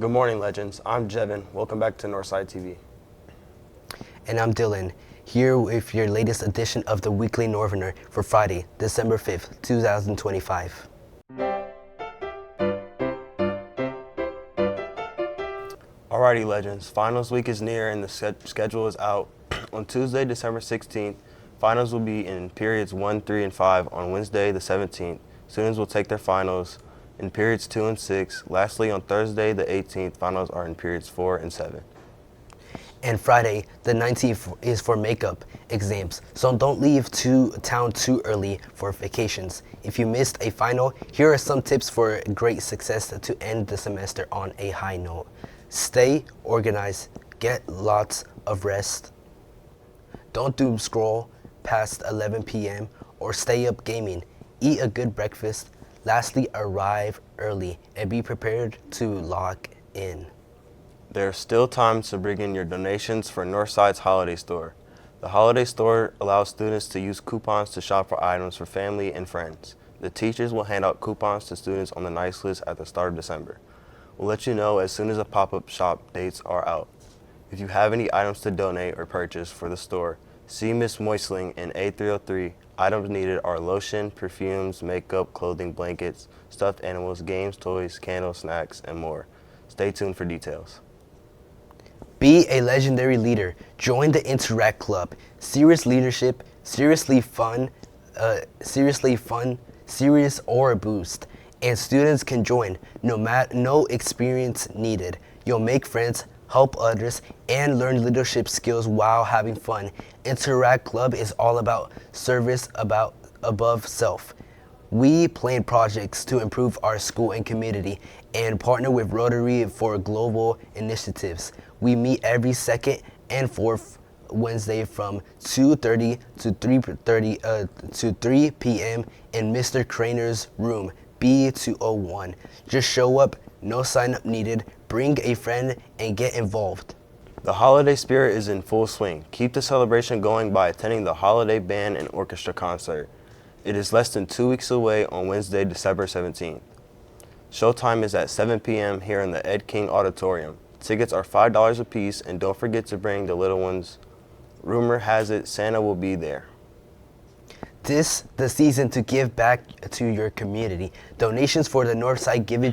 Good morning, legends. I'm Jevin. Welcome back to Northside TV. And I'm Dylan, here with your latest edition of the Weekly Northerner for Friday, December 5th, 2025. Alrighty, legends. Finals week is near and the schedule is out. On Tuesday, December 16th, finals will be in periods 1, 3, and 5. On Wednesday, the 17th, students will take their finals in periods 2 and 6. Lastly, on Thursday, the 18th, finals are in periods 4 and 7. And Friday, the 19th, is for makeup exams, so don't leave town too early for vacations. If you missed a final, here are some tips for great success to end the semester on a high note. Stay organized, get lots of rest. Don't doom scroll past 11 p.m. or stay up gaming. Eat a good breakfast. Lastly, arrive early and be prepared to log in. There are still times to bring in your donations for Northside's Holiday Store. The Holiday Store allows students to use coupons to shop for items for family and friends. The teachers will hand out coupons to students on the nice list at the start of December. We'll let you know as soon as the pop-up shop dates are out. If you have any items to donate or purchase for the store, see Miss Moisling in A303. Items needed are lotion, perfumes, makeup, clothing, blankets, stuffed animals, games, toys, candles, snacks, and more. Stay tuned for details. Be a legendary leader. Join the Interact Club. Serious leadership, seriously fun, serious or a boost. And students can join. No experience needed. You'll make friends, help others, and learn leadership skills while having fun. Interact Club is all about service above self. We plan projects to improve our school and community and partner with Rotary for global initiatives. We meet every second and fourth Wednesday from 2:30 to 3 p.m. in Mr. Craner's room, B201. Just show up, no sign up needed, bring a friend, and get involved. The holiday spirit is in full swing. Keep the celebration going by attending the Holiday Band and Orchestra concert. It is less than 2 weeks away on Wednesday, December 17th. Showtime is at 7 p.m. here in the Ed King Auditorium. Tickets are $5 a piece, and don't forget to bring the little ones. Rumor has it Santa will be there. This the season to give back to your community. Donations for the Northside Giving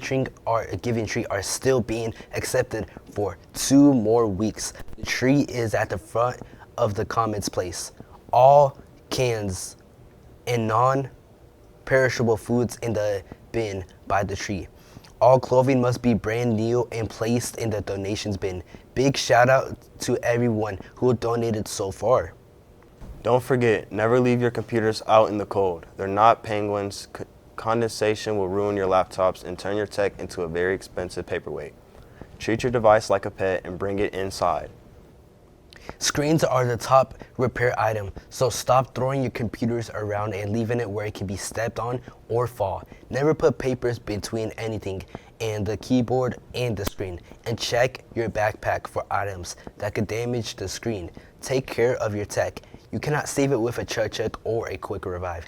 Tree are still being accepted for 2 more weeks. The tree is at the front of the Commons Place. All cans and non-perishable foods in the bin by the tree. All clothing must be brand new and placed in the donations bin. Big shout out to everyone who donated so far. Don't forget, never leave your computers out in the cold. They're not penguins. Condensation will ruin your laptops and turn your tech into a very expensive paperweight. Treat your device like a pet and bring it inside. Screens are the top repair item, so stop throwing your computers around and leaving it where it can be stepped on or fall. Never put papers between anything and the keyboard and the screen. And check your backpack for items that could damage the screen. Take care of your tech. You cannot save it with a check or a quick revive.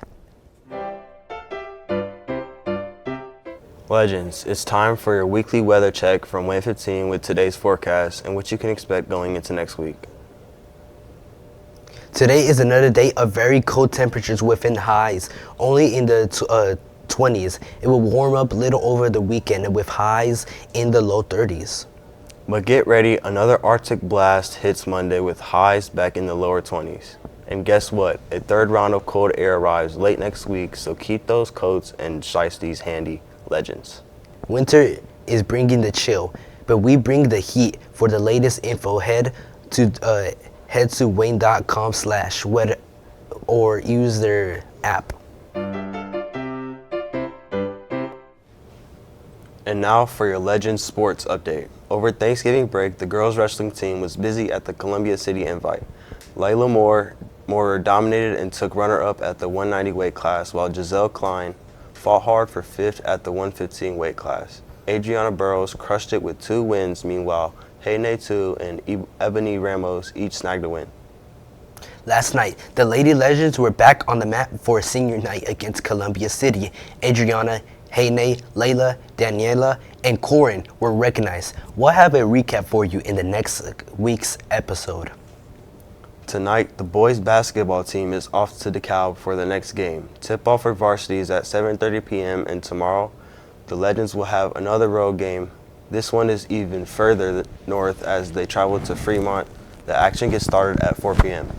Legends, it's time for your weekly weather check from Win 15 with today's forecast and what you can expect going into next week. Today is another day of very cold temperatures within highs, only in the 20s. It will warm up a little over the weekend with highs in the low 30s. But get ready, another Arctic blast hits Monday with highs back in the lower 20s. And guess what? A third round of cold air arrives late next week, so keep those coats and shiesties handy, legends. Winter is bringing the chill, but we bring the heat. For the latest info, head to wayne.com/weather or use their app. And now for your Legends Sports update. Over Thanksgiving break, the girls wrestling team was busy at the Columbia City Invite. Layla Moore dominated and took runner-up at the 190 weight class, while Giselle Klein fought hard for 5th at the 115 weight class. Adriana Burrows crushed it with 2 wins. Meanwhile, Hayne Tu and Ebony Ramos each snagged a win. Last night, the Lady Legends were back on the mat for senior night against Columbia City. Adriana Haynay, Layla, Daniela, and Corin were recognized. We'll have a recap for you in the next week's episode. Tonight, the boys basketball team is off to DeKalb for the next game. Tip-off for varsity is at 7:30 p.m. and tomorrow, the Legends will have another road game. This one is even further north as they travel to Fremont. The action gets started at 4 p.m.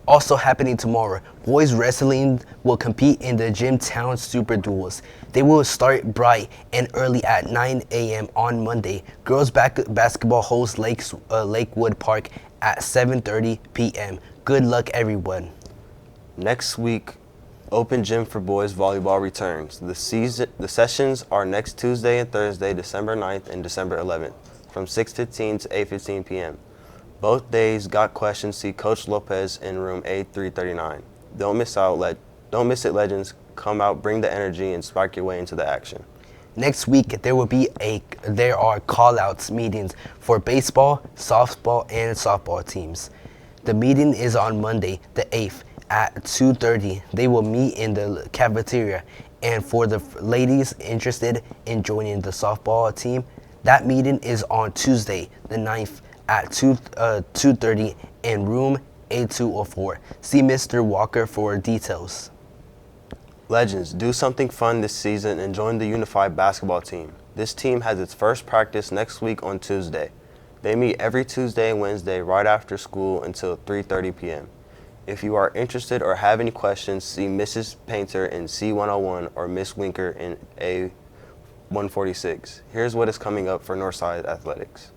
Also happening tomorrow, boys wrestling will compete in the Gymtown Super Duels. They will start bright and early at 9 a.m. on Monday. Girls basketball hosts Lakewood Park at 7:30 p.m. Good luck, everyone. Next week, open gym for boys volleyball returns. The sessions are next Tuesday and Thursday, December 9th and December 11th, from 6:15 to 8:15 p.m. Both days, got questions? See Coach Lopez in room A339. Don't miss it, Legends. Come out, bring the energy, and spark your way into the action. Next week, there are call-outs meetings for baseball, softball, and softball teams. The meeting is on Monday, the 8th, at 2:30. They will meet in the cafeteria. And for the ladies interested in joining the softball team, that meeting is on Tuesday, the 9th, at 2:30 in room A204. See Mr. Walker for details. Legends, do something fun this season and join the unified basketball team. This team has its first practice next week on Tuesday. They meet every Tuesday and Wednesday right after school until 3:30 p.m. If you are interested or have any questions, see Mrs. Painter in C101 or Miss Winker in A146. Here's what is coming up for Northside Athletics.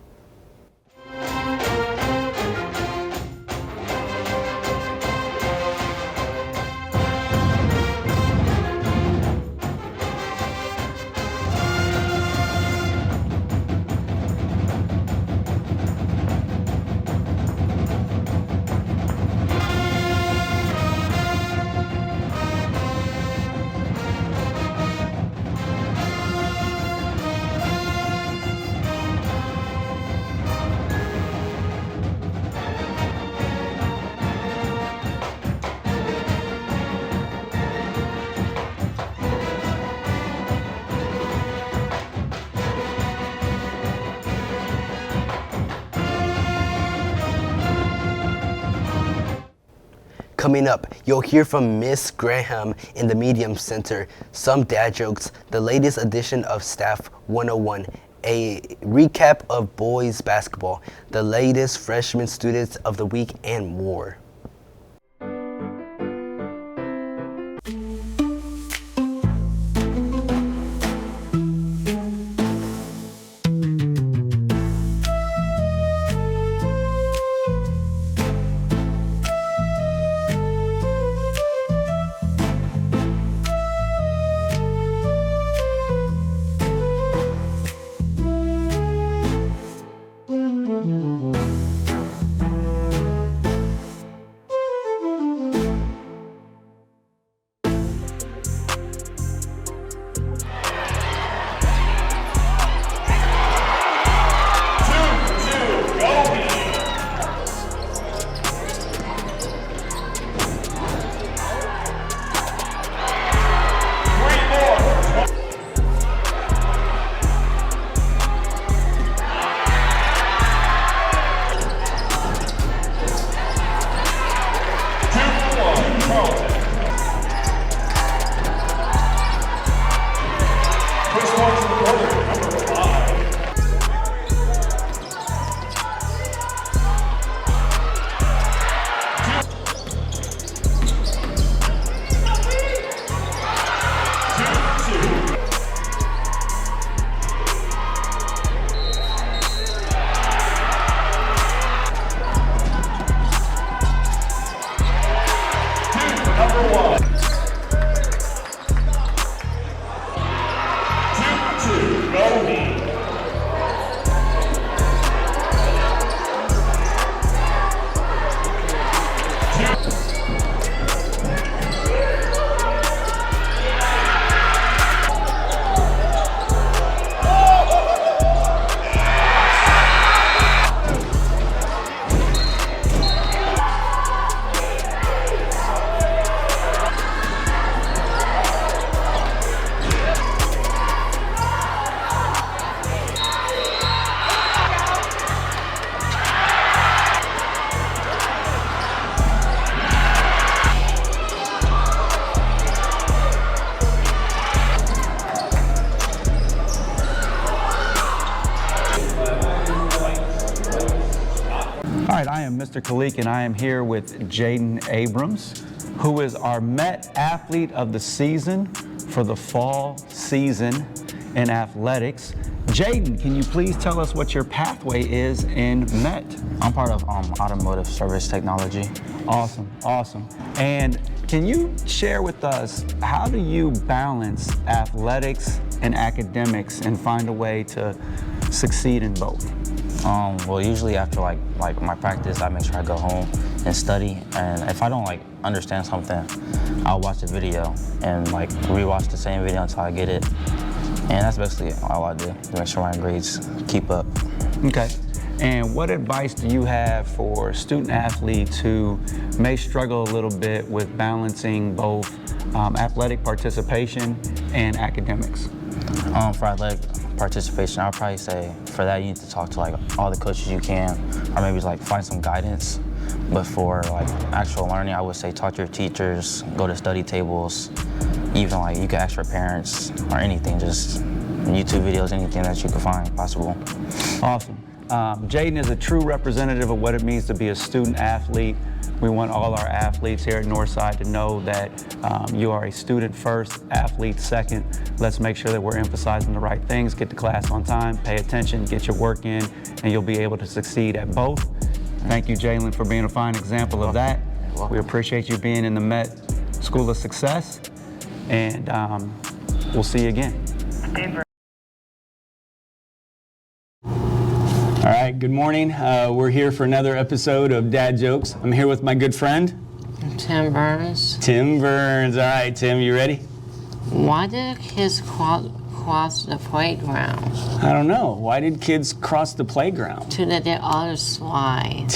Coming up, you'll hear from Miss Graham in the Medium Center, some dad jokes, the latest edition of Staff 101, a recap of boys basketball, the latest freshman students of the week, and more. right, I am Mr. Khalik, and I am here with Jaden Abrams, who is our Met Athlete of the Season for the fall season in athletics. Jaden, can you please tell us what your pathway is in Met? I'm part of automotive service technology. Awesome, awesome. And can you share with us, how do you balance athletics and academics and find a way to succeed in both? Well, usually after like my practice, I make sure I go home and study. And if I don't understand something, I'll watch the video and rewatch the same video until I get it. And that's basically all I do to make sure my grades keep up. Okay. And what advice do you have for student athletes who may struggle a little bit with balancing both athletic participation and academics? For athletic participation, I'll probably say for that you need to talk to all the coaches you can, or maybe find some guidance. But for actual learning, I would say talk to your teachers, go to study tables, even you can ask your parents or anything, just YouTube videos, anything that you can find possible. Awesome. Jaden is a true representative of what it means to be a student athlete. We want all our athletes here at Northside to know that you are a student first, athlete second. Let's make sure that we're emphasizing the right things. Get to class on time, pay attention, get your work in, and you'll be able to succeed at both. Thank you, Jalen, for being a fine example of that. We appreciate you being in the Met School of Success, and we'll see you again. All right, good morning. We're here for another episode of Dad Jokes. I'm here with my good friend, Tim Burns. Tim Burns. All right, Tim, you ready? Why did kids cross the playground? I don't know. Why did kids cross the playground? To the other slide.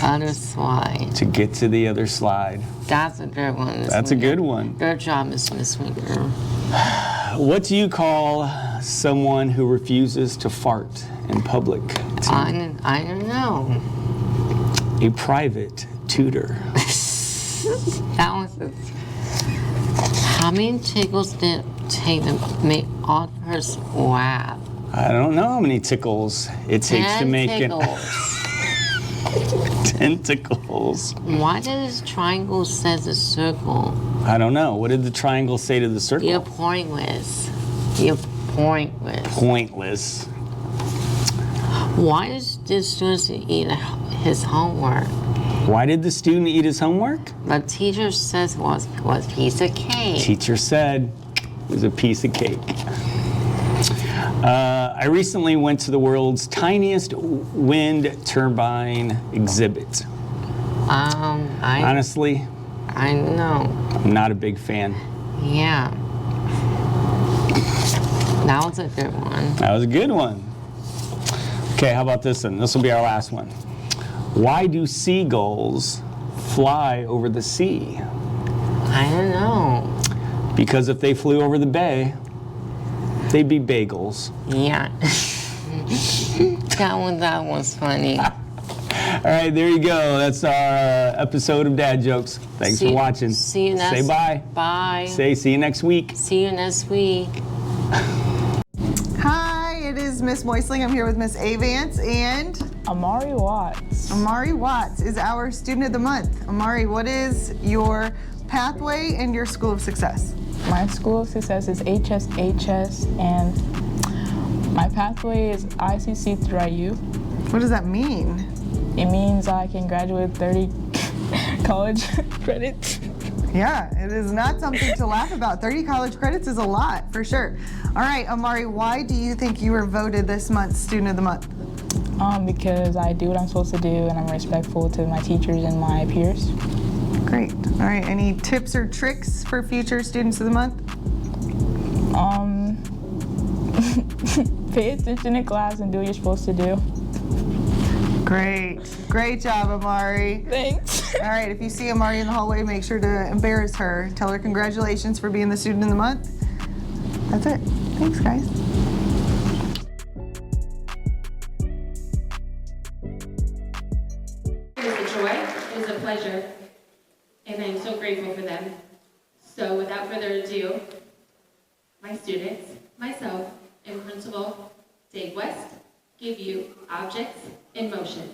Other slide. To get to the other slide. That's a good one. That's a good one. Good job, Miss Winger. What do you call someone who refuses to fart in public? I don't know. A private tutor. That was a... How many tickles did it take to make Arthur's laugh? I don't know how many tickles it takes to make it. 10 tickles. Why did this triangle says a circle? I don't know. What did the triangle say to the circle? You're pointless. You're pointless. Pointless. Why does the student eat his homework? Why did the student eat his homework? The teacher says was a piece of cake. Teacher said it was a piece of cake. I recently went to the world's tiniest wind turbine exhibit. Honestly, I know. I'm not a big fan. Yeah. That was a good one. That was a good one. Okay, how about this one? This will be our last one. Why do seagulls fly over the sea? I don't know. Because if they flew over the bay, they'd be bagels. Yeah. That was funny. All right, there you go. That's our episode of Dad Jokes. Thanks for watching. See you next. Say bye. Bye. Say see you next week. See you next week. Hi, it is Miss Moisling. I'm here with Miss Avance and Amari Watts. Amari Watts is our Student of the Month. Amari, what is your pathway and your School of Success? My School of Success is HSHS, and my pathway is ICC through IU. What does that mean? It means I can graduate with 30 college credits. Yeah, it is not something to laugh about. 30 college credits is a lot, for sure. All right, Amari, why do you think you were voted this month's Student of the Month? Because I do what I'm supposed to do, and I'm respectful to my teachers and my peers. Great. All right, any tips or tricks for future Students of the Month? Pay attention in class and do what you're supposed to do. Great. Great job, Amari. Thanks. All right, if you see Amari in the hallway, make sure to embarrass her. Tell her congratulations for being the Student of the Month. That's it. Thanks, guys. It was a joy, it was a pleasure, and I'm so grateful for them. So without further ado, my students, myself, and Principal Dave West give you Objects in Motion.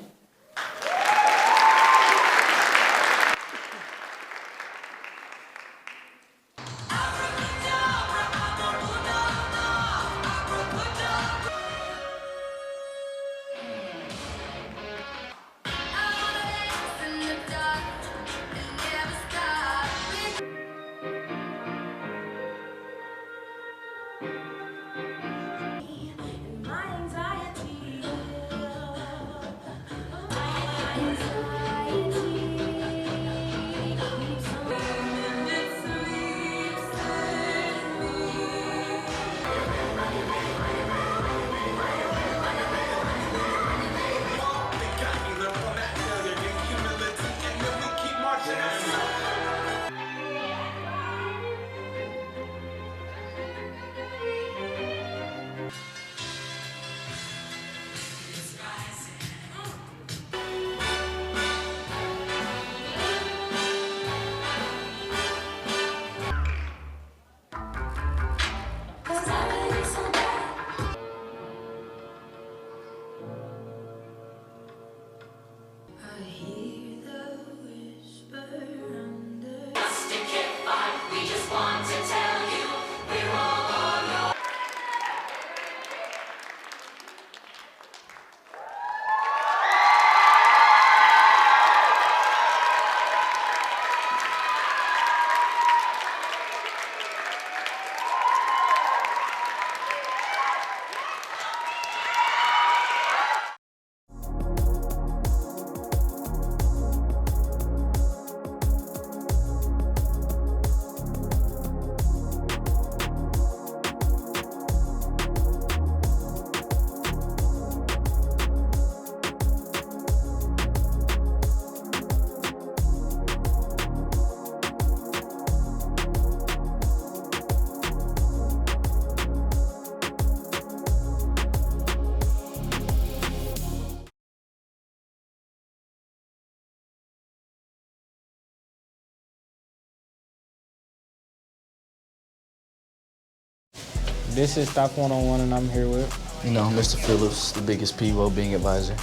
This is Staff 101 and I'm here with. Mr. Phillips, the biggest P well-being advisor.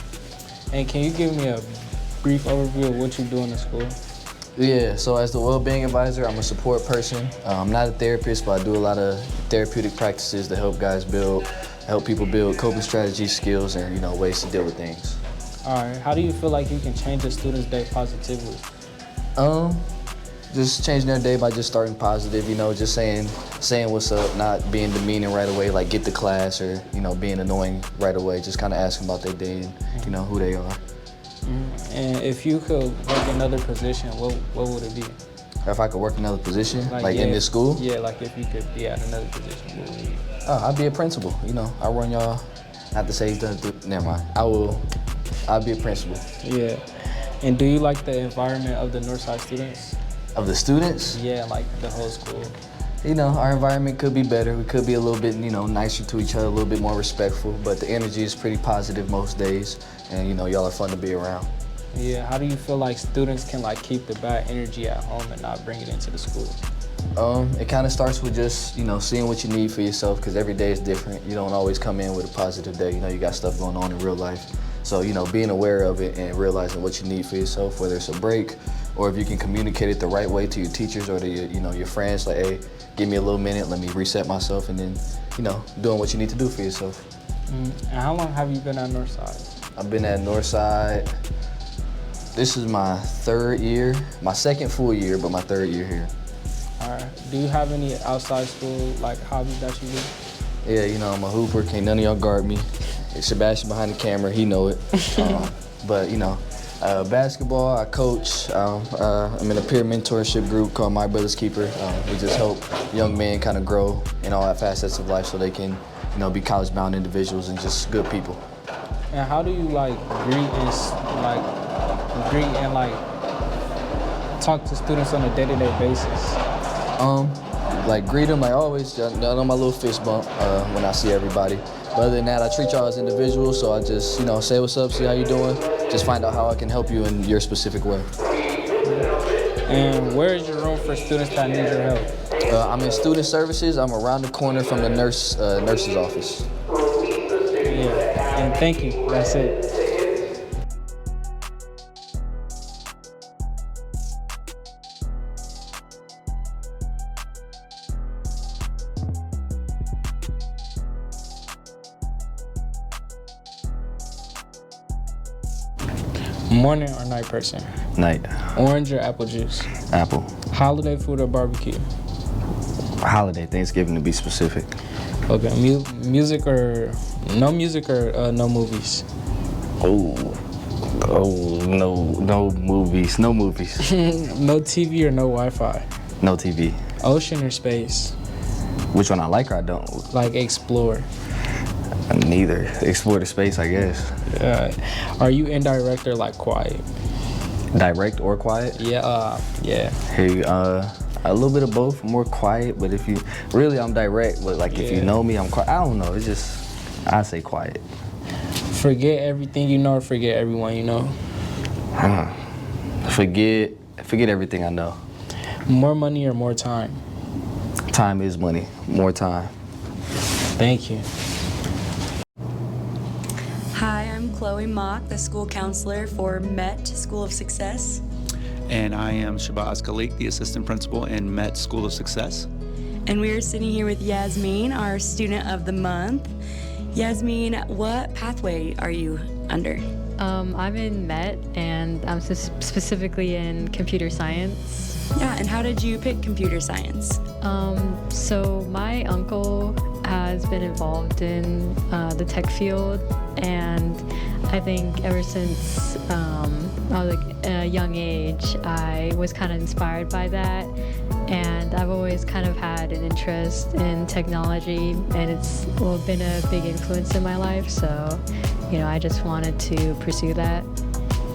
And can you give me a brief overview of what you do in the school? Yeah, so as the well-being advisor, I'm a support person. I'm not a therapist, but I do a lot of therapeutic practices to help people build coping strategies, skills, and ways to deal with things. All right, how do you feel like you can change a student's day positively? Just changing their day by just starting positive, just saying what's up, not being demeaning right away, like get to class, or being annoying right away. Just kind of asking about their day and who they are. And if you could work another position, what would it be? If I could work another position, like in this school? Yeah, like if you could be at another position, what would it be? Oh, I'd be a principal. I run y'all. Not to say he's done. Never mind. I'll be a principal. Yeah. And do you like the environment of the Northside students? Of the students? Yeah, like the whole school. Our environment could be better. We could be a little bit, nicer to each other, a little bit more respectful. But the energy is pretty positive most days, and y'all are fun to be around. Yeah. How do you feel like students can keep the bad energy at home and not bring it into the school? It kind of starts with just, seeing what you need for yourself, because every day is different. You don't always come in with a positive day. You got stuff going on in real life. So, being aware of it and realizing what you need for yourself, whether it's a break or if you can communicate it the right way to your teachers or to your friends, like, hey, give me a little minute, let me reset myself, and then, doing what you need to do for yourself. And how long have you been at Northside? I've been at Northside, this is my third year, my second full year, but my third year here. All right. Do you have any outside school hobbies that you do? Yeah, I'm a hooper. Can't none of y'all guard me. It's Sebastian behind the camera. He know it. But basketball. I coach. I'm in a peer mentorship group called My Brother's Keeper. We just help young men kind of grow in all facets of life so they can, be college-bound individuals and just good people. And how do you greet and talk to students on a day-to-day basis? Greet them like always. Y'all know my little fist bump when I see everybody. But other than that, I treat y'all as individuals, so I just, say what's up, see how you doing. Just find out how I can help you in your specific way. And where is your room for students that need your help? I'm in student services. I'm around the corner from the nurse's office. Yeah, and thank you. That's it. Morning or night person? Night. Orange or apple juice? Apple. Holiday food or barbecue? Holiday, Thanksgiving to be specific. Okay, music or no movies? No movies. No movies. No TV or no Wi-Fi? No TV. Ocean or space? Which one I like or I don't? Explore. Neither. Explore the space, I guess. Are you indirect or quiet? Direct or quiet? Yeah. Hey, a little bit of both. More quiet, but I'm direct. But if you know me, I'm quiet. I don't know. It's just, I say quiet. Forget everything you know or forget everyone you know? Forget everything I know. More money or more time? Time is money. More time. Thank you. Hi, I'm Chloe Mock, the school counselor for MET School of Success. And I am Shabazz Khalik, the assistant principal in MET School of Success. And we are sitting here with Yasmin, our student of the month. Yasmin, what pathway are you under? I'm in MET, and I'm specifically in computer science. Yeah, and how did you pick computer science? So my uncle has been involved in the tech field, and I think ever since I was a young age, I was kind of inspired by that, and I've always kind of had an interest in technology, and it's been a big influence in my life, so I just wanted to pursue that.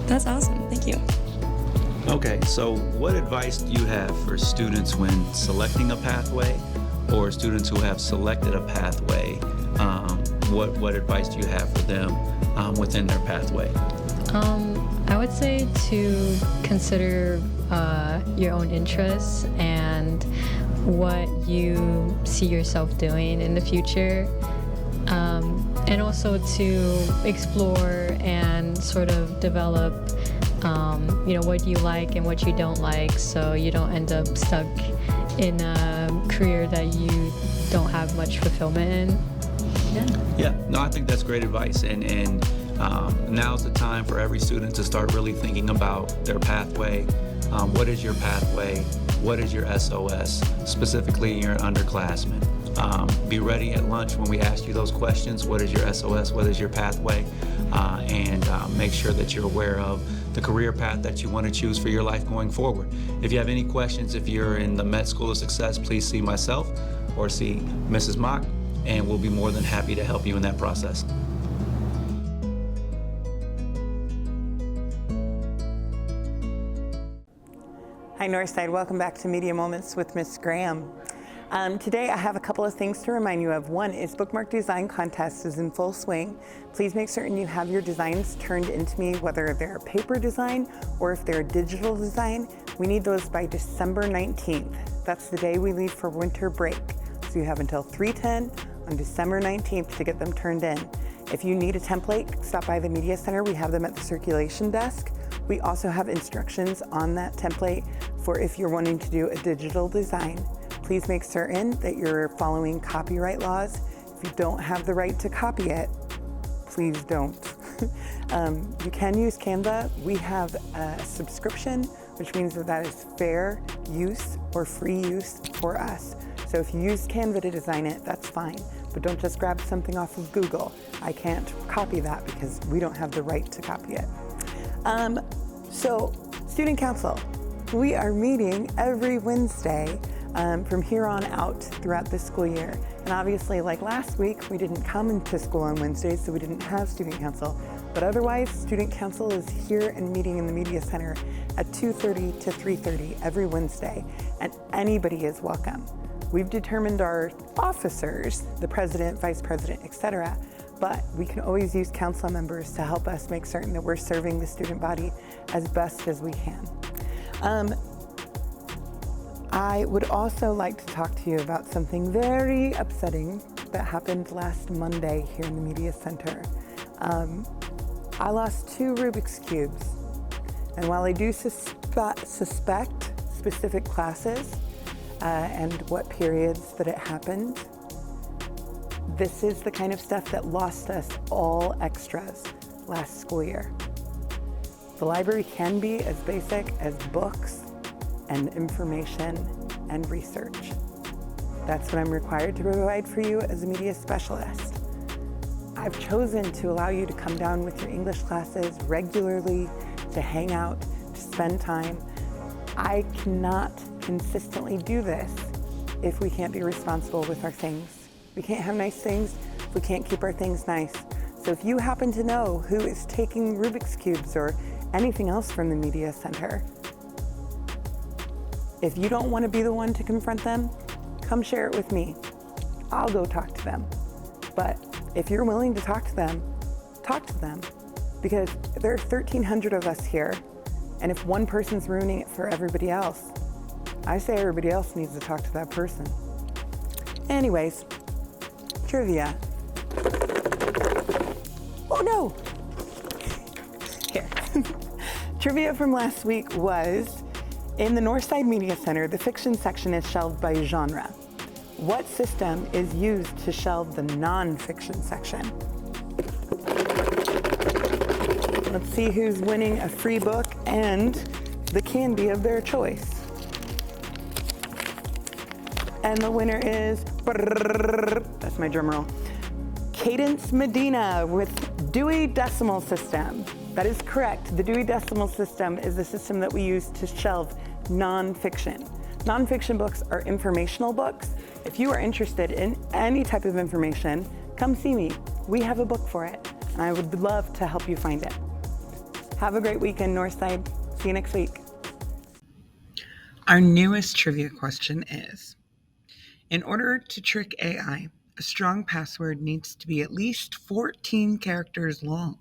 That's awesome. Thank you. Okay, so what advice do you have for students when selecting a pathway, or students who have selected a pathway? What advice do you have for them within their pathway? I would say to consider your own interests and what you see yourself doing in the future, and also to explore and sort of develop, what you like and what you don't like, so you don't end up stuck in a career that you don't have much fulfillment in. Yeah, no, I think that's great advice, and now's the time for every student to start really thinking about their pathway. What is your pathway? What is your SOS? Specifically, you're an underclassman. Be ready at lunch when we ask you those questions. What is your SOS? What is your pathway? And make sure that you're aware of the career path that you want to choose for your life going forward. If you have any questions, if you're in the Met School of Success, please see myself or see Mrs. Mock, and we'll be more than happy to help you in that process. Hi Northside, welcome back to Media Moments with Miss Graham. Today I have a couple of things to remind you of. One is Bookmark Design Contest is in full swing. Please make certain you have your designs turned into me, whether they're paper design or if they're digital design. We need those by December 19th. That's the day we leave for winter break. So you have until 3:10 on December 19th to get them turned in. If you need a template, stop by the Media Center. We have them at the circulation desk. We also have instructions on that template for if you're wanting to do a digital design. Please make certain that you're following copyright laws. If you don't have the right to copy it, please don't. You can use Canva. We have a subscription, which means that is fair use or free use for us. So if you use Canva to design it, that's fine. But don't just grab something off of Google. I can't copy that because we don't have the right to copy it. So, Student Council, we are meeting every Wednesday from here on out throughout this school year. And obviously, like last week, we didn't come into school on Wednesdays, so we didn't have Student Council. But otherwise, Student Council is here and meeting in the Media Center at 2:30 to 3:30 every Wednesday, and anybody is welcome. We've determined our officers, the president, vice president, etc., but we can always use council members to help us make certain that we're serving the student body as best as we can. I would also like to talk to you about something very upsetting that happened last Monday here in the Media Center. I lost 2 Rubik's Cubes, and while I do suspect specific classes and what periods that it happened, this is the kind of stuff that lost us all extras last school year. The library can be as basic as books and information and research. That's what I'm required to provide for you as a media specialist. I've chosen to allow you to come down with your English classes regularly, to hang out, to spend time. I cannot consistently do this if we can't be responsible with our things. We can't have nice things if we can't keep our things nice. So if you happen to know who is taking Rubik's Cubes or anything else from the Media Center, if you don't want to be the one to confront them, come share it with me. I'll go talk to them. But if you're willing to talk to them, because there are 1,300 of us here, and if one person's ruining it for everybody else, I say everybody else needs to talk to that person. Anyways, trivia. Oh no! Here. Trivia from last week was, in the Northside Media Center, the fiction section is shelved by genre. What system is used to shelve the non-fiction section? Let's see who's winning a free book and the candy of their choice. And the winner is, that's my drum roll, Cadence Medina with Dewey Decimal System. That is correct. The Dewey Decimal System is the system that we use to shelve nonfiction. Nonfiction books are informational books. If you are interested in any type of information, come see me. We have a book for it, and I would love to help you find it. Have a great weekend, Northside. See you next week. Our newest trivia question is, in order to trick AI, a strong password needs to be at least 14 characters long.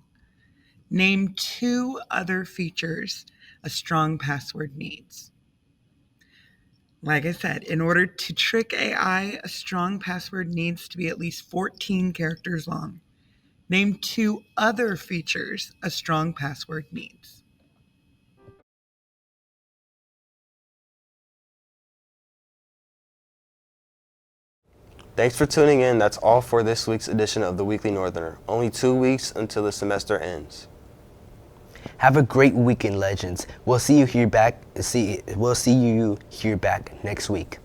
Name 2 other features a strong password needs. Like I said, in order to trick AI, a strong password needs to be at least 14 characters long. Name 2 other features a strong password needs. Thanks for tuning in. That's all for this week's edition of the Weekly Northerner. Only 2 weeks until the semester ends. Have a great weekend, legends. We'll see you here back next week.